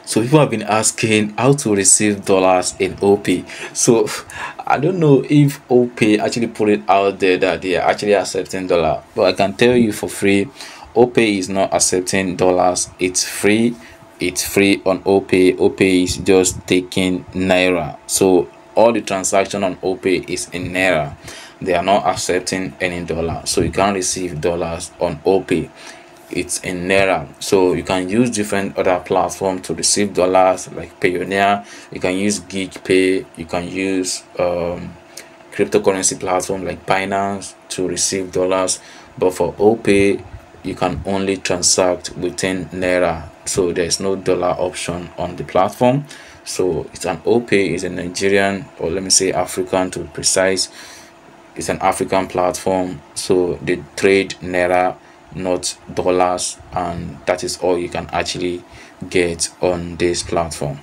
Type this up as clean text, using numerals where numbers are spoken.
So people have been asking how to receive dollars in OP. So I don't know if OP actually put it out there that they are actually accepting dollar, but I can tell you for free, OP is not accepting dollars. It's free. It's free on OP. OP is just taking naira. So all the transaction on OP is in naira. They are not accepting any dollar. So you can't receive dollars on OP. It's in naira. So you can use different other platforms to receive dollars like Payoneer. You can use GigPay. You can use cryptocurrency platform like Binance to receive dollars. But for OP, you can only transact within naira. So there's no dollar option on the platform. So it's an OP, is a Nigerian, or let me say African to be precise. It's an African platform, so they trade naira, not dollars, and that is all you can actually get on this platform.